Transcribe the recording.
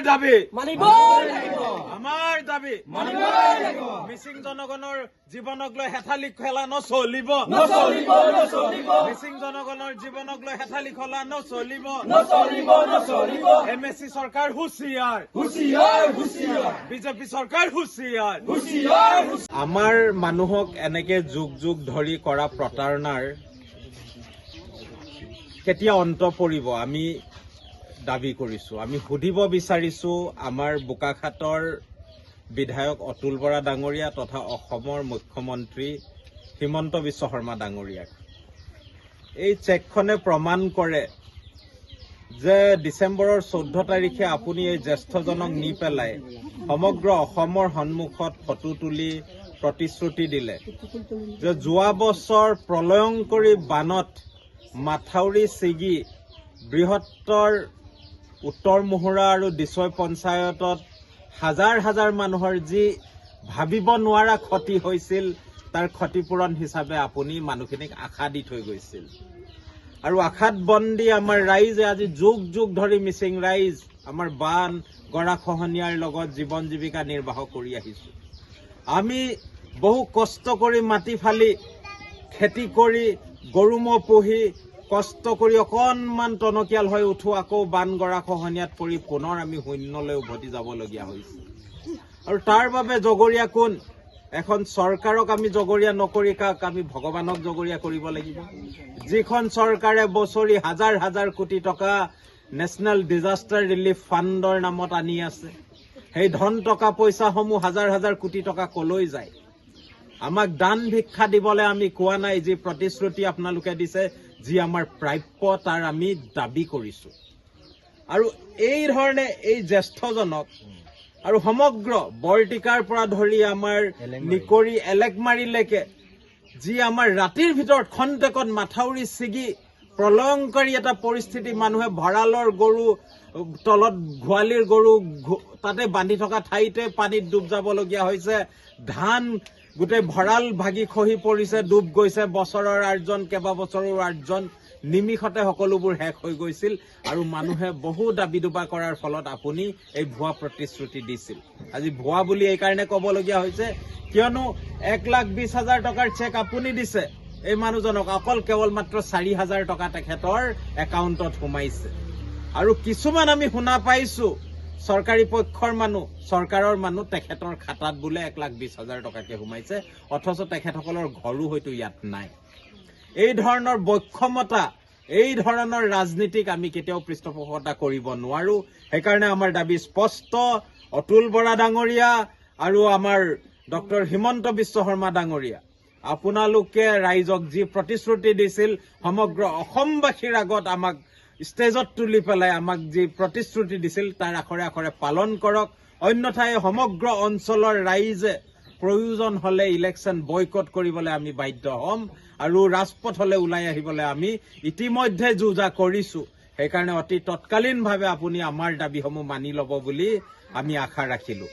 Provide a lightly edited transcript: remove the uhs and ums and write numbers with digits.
দাবী মিচিং জনগণৰ জীৱনক লৈ হেঠালি খেলা নচলিব মিচিং জনগণৰ জীৱনক লৈ হেঠালি খেলা নচলিব MSC চৰকাৰ হুঁচিয়াৰ বিজেপি চৰকাৰ হুঁচিয়াৰ আমাৰ মানুহক এনেকে যুগ যুগ ধৰি কৰা প্ৰতাৰণাৰ কেতিয়া অন্ত পৰিব আমি দাবী কৰিছো আমি সুধিব বিচাৰিছো আমাৰ বোকাখাটৰ বিধায়ক অতুল বৰা ডাঙৰীয়া তথা অসমৰ মুখ্যমন্ত্ৰী হিমন্ত বিশ্ব শৰ্মা ডাঙৰীয়াক এই চেকখনে প্ৰমাণ কৰে যে ডিসেম্বৰৰ 14 তাৰিখে আপুনি এই জ্যেষ্ঠজনক নি পেলাই সমগ্ৰ অসমৰ সন্মুখত ফটো তুলি প্ৰতিশ্ৰুতি দিলে যে যোৱা বছৰ প্ৰলয়ংকৰী বানত মাথাউৰি ছিগি বৃহত্তৰ উত্তৰ মোহৰা আৰু দিছৈ পঞ্চায়তত হাজাৰ হাজাৰ মানুহৰ যি ভাবিব নোৱাৰা ক্ষতি হৈছিল তাৰ ক্ষতিপূৰণ হিচাপে আপুনি মানুহখিনিক আশা দি থৈ গৈছিল আৰু আশাত বন্দী আমাৰ ৰাইজে আজি যুগ যুগ ধৰি মিচিং ৰাইজ আমাৰ বান গৰাখহনীয়াৰ লগত জীৱন জীৱিকা নিৰ্বাহ কৰি আহিছো আমি বহু কষ্ট কৰি মাটি ফালি খেতি কৰি গৰু ম'হ পুহি কষ্ট কৰি অকণমান টনকিয়াল হৈ উঠো আকৌ বান গৰাখহনীয়াত পৰি পুনৰ আমি শূন্যলৈ উভতি যাবলগীয়া হৈছে আৰু তাৰ বাবে জগৰীয়া কোন এখন চৰকাৰক আমি জগৰীয়া নকৰি কাক আমি ভগৱানক জগৰীয়া কৰিব লাগিব যিখন চৰকাৰে বছৰি হাজাৰ হাজাৰ কোটি টকা নেশ্যনেল ডিজাষ্টাৰ ৰিলিফ ফাণ্ডৰ নামত আনি আছে সেই ধন টকা পইচাসমূহ হাজাৰ হাজাৰ কোটি টকা কলৈ যায় আমাক দান ভিক্ষা দিবলৈ আমি কোৱা নাই যি প্ৰতিশ্ৰুতি আপোনালোকে দিছে যি আমাৰ প্ৰাপ্য তাৰ আমি দাবী কৰিছো আৰু এই ধৰণে এই জ্যেষ্ঠজনক আৰু সমগ্ৰ বৰটিকাৰ পৰা ধৰি আমাৰ নিকৰি এলেকমাৰীলৈকে যি আমাৰ ৰাতিৰ ভিতৰত খন্তেকত মাথাউৰি ছিগি প্ৰলয়ংকাৰী এটা পৰিস্থিতি মানুহে ভঁৰালৰ গৰু তলত গোৱালিৰ গৰু তাতে বান্ধি থকা ঠাইতে পানীত ডুব যাবলগীয়া হৈছে ধান গোটেই ভঁৰাল ভাগি খহি পৰিছে ডুব গৈছে বছৰৰ আৰ্জন কেইবা বছৰৰ আৰ্জন নিমিষতে সকলোবোৰ শেষ হৈ গৈছিল আৰু মানুহে বহু দাবী দুবা কৰাৰ ফলত আপুনি এই ভুৱা প্ৰতিশ্ৰুতি দিছিল আজি ভুৱা বুলি এই কাৰণে ক'বলগীয়া হৈছে কিয়নো 1,20,000 টকাৰ চেক আপুনি দিছে এই মানুহজনক অকল কেৱল মাত্ৰ 4,000 টকা তেখেতৰ একাউণ্টত সোমাইছে আৰু কিছুমান আমি শুনা পাইছো চৰকাৰী পক্ষৰ মানুহ চৰকাৰৰ মানুহ তেখেতৰ খাতাত বোলে 1,20,000 টকাকে সোমাইছে অথচ তেখেতসকলৰ ঘৰো হয়তো ইয়াত নাই এই ধৰণৰ বৈষমতা এই ধৰণৰ ৰাজনীতিক আমি কেতিয়াও পৃষ্ঠপোষকতা কৰিব নোৱাৰো সেইকাৰণে আমাৰ দাবী স্পষ্ট অতুল বৰা ডাঙৰীয়া আৰু আমাৰ ডক্টৰ হিমন্ত বিশ্ব শৰ্মা ডাঙৰীয়া আপোনালোকে ৰাইজক যি প্ৰতিশ্ৰুতি দিছিল সমগ্ৰ অসমবাসীৰ আগত আমাক ষ্টেজত তুলি পেলাই আমাক যি প্ৰতিশ্ৰুতি দিছিল তাৰ আখৰে আখৰে পালন কৰক অন্যথাই সমগ্ৰ অঞ্চলৰ ৰাইজে প্ৰয়োজন হলে ইলেকশ্যন বয়কট কৰিবলৈ আমি বাধ্য হ'ম আৰু ৰাজপথলৈ ওলাই আহিবলৈ আমি ইতিমধ্যে যোজা কৰিছো সেইকাৰণে অতি তৎকালীনভাৱে আপুনি আমাৰ দাবীসমূহ মানি ল'ব বুলি আমি আশা ৰাখিলো